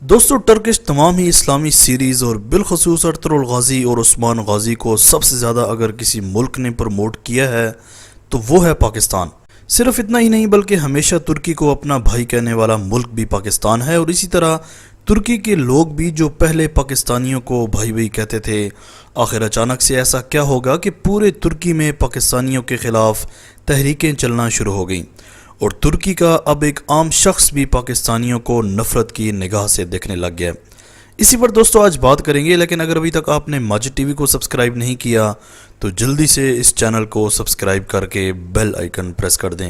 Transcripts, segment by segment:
دوستو ٹرکش تمام ہی اسلامی سیریز اور بالخصوص ارطغرل غازی اور عثمان غازی کو سب سے زیادہ اگر کسی ملک نے پروموٹ کیا ہے تو وہ ہے پاکستان۔ صرف اتنا ہی نہیں بلکہ ہمیشہ ترکی کو اپنا بھائی کہنے والا ملک بھی پاکستان ہے، اور اسی طرح ترکی کے لوگ بھی جو پہلے پاکستانیوں کو بھائی بھائی کہتے تھے، آخر اچانک سے ایسا کیا ہوگا کہ پورے ترکی میں پاکستانیوں کے خلاف تحریکیں چلنا شروع ہو گئیں، اور ترکی کا اب ایک عام شخص بھی پاکستانیوں کو نفرت کی نگاہ سے دیکھنے لگ گیا۔ اسی پر دوستو آج بات کریں گے، لیکن اگر ابھی تک آپ نے ماجد ٹی وی کو سبسکرائب نہیں کیا تو جلدی سے اس چینل کو سبسکرائب کر کے بیل آئیکن پریس کر دیں۔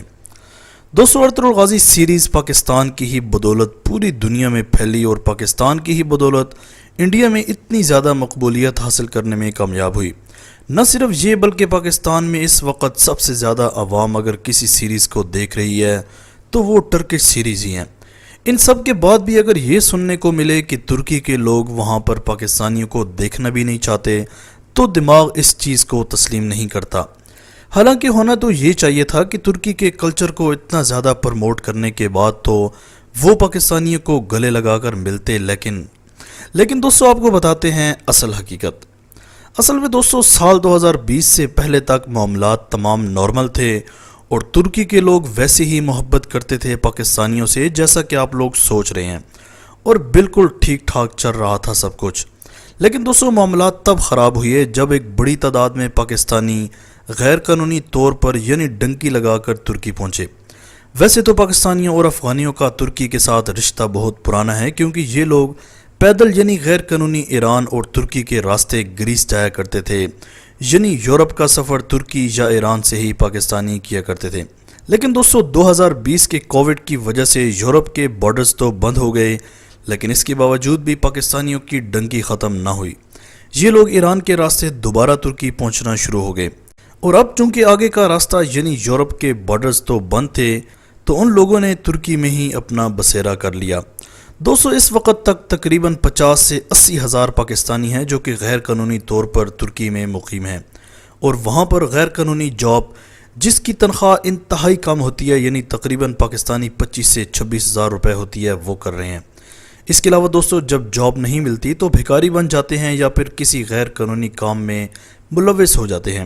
دوستو ارطغرل غازی سیریز پاکستان کی ہی بدولت پوری دنیا میں پھیلی، اور پاکستان کی ہی بدولت انڈیا میں اتنی زیادہ مقبولیت حاصل کرنے میں کامیاب ہوئی۔ نہ صرف یہ بلکہ پاکستان میں اس وقت سب سے زیادہ عوام اگر کسی سیریز کو دیکھ رہی ہے تو وہ ٹرکش سیریز ہی ہیں۔ ان سب کے بعد بھی اگر یہ سننے کو ملے کہ ترکی کے لوگ وہاں پر پاکستانیوں کو دیکھنا بھی نہیں چاہتے تو دماغ اس چیز کو تسلیم نہیں کرتا۔ حالانکہ ہونا تو یہ چاہیے تھا کہ ترکی کے کلچر کو اتنا زیادہ پروموٹ کرنے کے بعد تو وہ پاکستانیوں کو گلے لگا کر ملتے، لیکن دوستو آپ کو بتاتے ہیں اصل حقیقت۔ اصل میں دوستو سال 2020 سے پہلے تک معاملات تمام نارمل تھے، اور ترکی کے لوگ ویسے ہی محبت کرتے تھے پاکستانیوں سے جیسا کہ آپ لوگ سوچ رہے ہیں، اور بالکل ٹھیک ٹھاک چل رہا تھا سب کچھ۔ لیکن دوستو معاملات تب خراب ہوئے جب ایک بڑی تعداد میں پاکستانی غیر قانونی طور پر یعنی ڈنکی لگا کر ترکی پہنچے۔ ویسے تو پاکستانیوں اور افغانیوں کا ترکی کے ساتھ رشتہ بہت پرانا ہے، کیونکہ یہ لوگ پیدل یعنی غیر قانونی ایران اور ترکی کے راستے گریس جایا کرتے تھے، یعنی یورپ کا سفر ترکی یا ایران سے ہی پاکستانی کیا کرتے تھے۔ لیکن دوستو 2020 کے کووڈ کی وجہ سے یورپ کے بارڈرز تو بند ہو گئے، لیکن اس کے باوجود بھی پاکستانیوں کی ڈنکی ختم نہ ہوئی۔ یہ لوگ ایران کے راستے دوبارہ ترکی پہنچنا شروع ہو گئے، اور اب چونکہ آگے کا راستہ یعنی یورپ کے بارڈرز تو بند تھے تو ان لوگوں نے ترکی میں ہی اپنا بسیرا کر لیا۔ دوستو اس وقت تک تقریباً 50 سے 80 ہزار پاکستانی ہیں جو کہ غیر قانونی طور پر ترکی میں مقیم ہیں، اور وہاں پر غیر قانونی جاب جس کی تنخواہ انتہائی کم ہوتی ہے، یعنی تقریباً پاکستانی 25 سے 26 ہزار روپے ہوتی ہے، وہ کر رہے ہیں۔ اس کے علاوہ دوستو جب جاب نہیں ملتی تو بھکاری بن جاتے ہیں یا پھر کسی غیر قانونی کام میں ملوث ہو جاتے ہیں۔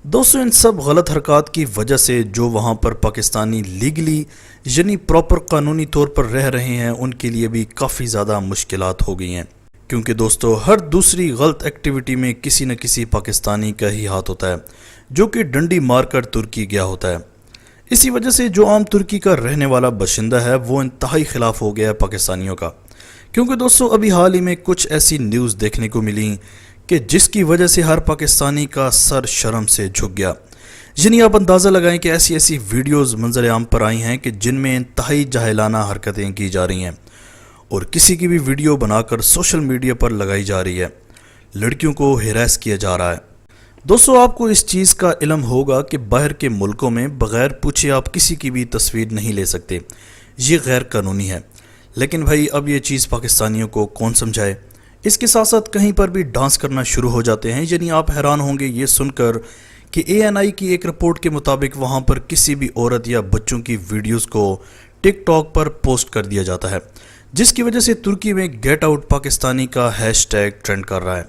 دوستو ان سب غلط حرکات کی وجہ سے جو وہاں پر پاکستانی لیگلی یعنی پراپر قانونی طور پر رہ رہے ہیں، ان کے لیے بھی کافی زیادہ مشکلات ہو گئی ہیں، کیونکہ دوستو ہر دوسری غلط ایکٹیویٹی میں کسی نہ کسی پاکستانی کا ہی ہاتھ ہوتا ہے جو کہ ڈنڈی مار کر ترکی گیا ہوتا ہے۔ اسی وجہ سے جو عام ترکی کا رہنے والا باشندہ ہے وہ انتہائی خلاف ہو گیا ہے پاکستانیوں کا، کیونکہ دوستو ابھی حال ہی میں کچھ ایسی نیوز دیکھنے کو ملی کہ جس کی وجہ سے ہر پاکستانی کا سر شرم سے جھک گیا۔ یعنی آپ اندازہ لگائیں کہ ایسی ویڈیوز منظر عام پر آئی ہیں کہ جن میں انتہائی جاہلانہ حرکتیں کی جا رہی ہیں، اور کسی کی بھی ویڈیو بنا کر سوشل میڈیا پر لگائی جا رہی ہے، لڑکیوں کو ہراس کیا جا رہا ہے۔ دوستو آپ کو اس چیز کا علم ہوگا کہ باہر کے ملکوں میں بغیر پوچھے آپ کسی کی بھی تصویر نہیں لے سکتے، یہ غیر قانونی ہے۔ لیکن بھائی اب یہ چیز پاکستانیوں کو کون سمجھائے؟ اس کے ساتھ ساتھ کہیں پر بھی ڈانس کرنا شروع ہو جاتے ہیں۔ یعنی آپ حیران ہوں گے یہ سن کر کہ ANI کی ایک رپورٹ کے مطابق وہاں پر کسی بھی عورت یا بچوں کی ویڈیوز کو ٹک ٹاک پر پوسٹ کر دیا جاتا ہے، جس کی وجہ سے ترکی میں گیٹ آؤٹ پاکستانی کا ہیش ٹیگ ٹرینڈ کر رہا ہے۔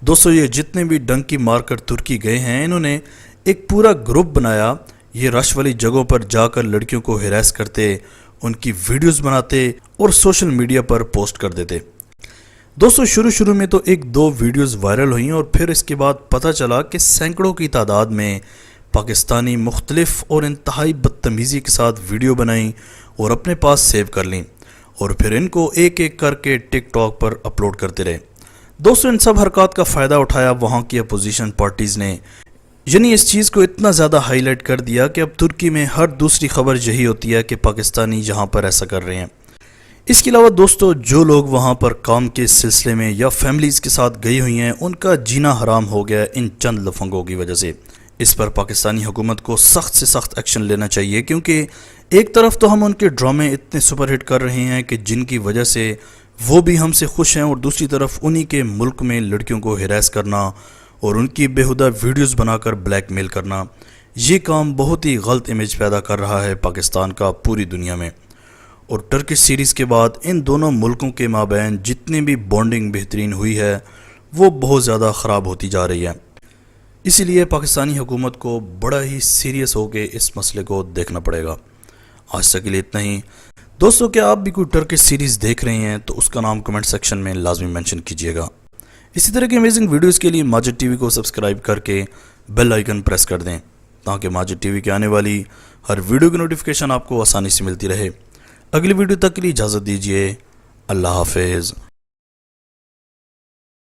دوستو یہ جتنے بھی ڈنکی مار کر ترکی گئے ہیں، انہوں نے ایک پورا گروپ بنایا، یہ رش والی جگہوں پر جا کر لڑکیوں کو ہراس کرتے، ان کی ویڈیوز بناتے اور سوشل میڈیا پر پوسٹ کر دیتے۔ دوستو شروع میں تو ایک دو ویڈیوز وائرل ہوئیں، اور پھر اس کے بعد پتہ چلا کہ سینکڑوں کی تعداد میں پاکستانی مختلف اور انتہائی بدتمیزی کے ساتھ ویڈیو بنائیں اور اپنے پاس سیو کر لیں، اور پھر ان کو ایک ایک کر کے ٹک ٹاک پر اپلوڈ کرتے رہے۔ دوستو ان سب حرکات کا فائدہ اٹھایا وہاں کی اپوزیشن پارٹیز نے، یعنی اس چیز کو اتنا زیادہ ہائی لائٹ کر دیا کہ اب ترکی میں ہر دوسری خبر یہی ہوتی ہے کہ پاکستانی یہاں پر ایسا کر رہے ہیں۔ اس کے علاوہ دوستو جو لوگ وہاں پر کام کے سلسلے میں یا فیملیز کے ساتھ گئی ہوئی ہیں، ان کا جینا حرام ہو گیا ان چند لفنگوں کی وجہ سے۔ اس پر پاکستانی حکومت کو سخت سے سخت ایکشن لینا چاہیے، کیونکہ ایک طرف تو ہم ان کے ڈرامے اتنے سپر ہٹ کر رہے ہیں کہ جن کی وجہ سے وہ بھی ہم سے خوش ہیں، اور دوسری طرف انہی کے ملک میں لڑکیوں کو ہراس کرنا اور ان کی بیہودہ ویڈیوز بنا کر بلیک میل کرنا، یہ کام بہت ہی غلط امیج پیدا کر رہا ہے پاکستان کا پوری دنیا میں۔ اور ٹرکش سیریز کے بعد ان دونوں ملکوں کے مابین جتنی بھی بانڈنگ بہترین ہوئی ہے وہ بہت زیادہ خراب ہوتی جا رہی ہے۔ اسی لیے پاکستانی حکومت کو بڑا ہی سیریس ہو کے اس مسئلے کو دیکھنا پڑے گا۔ آج تک کے لیے اتنا ہی۔ دوستو کیا آپ بھی کوئی ٹرکش سیریز دیکھ رہے ہیں تو اس کا نام کمنٹ سیکشن میں لازمی مینشن کیجیے گا۔ اسی طرح کے امیزنگ ویڈیوز کے لیے ماجد ٹی وی کو سبسکرائب کر کے بیل آئیکن پریس کر دیں تاکہ ماجد ٹی وی کے آنے والی ہر ویڈیو کی نوٹیفیکیشن آپ کو آسانی سے ملتی رہے۔ اگلی ویڈیو تک کے لیے اجازت دیجیے۔ اللہ حافظ۔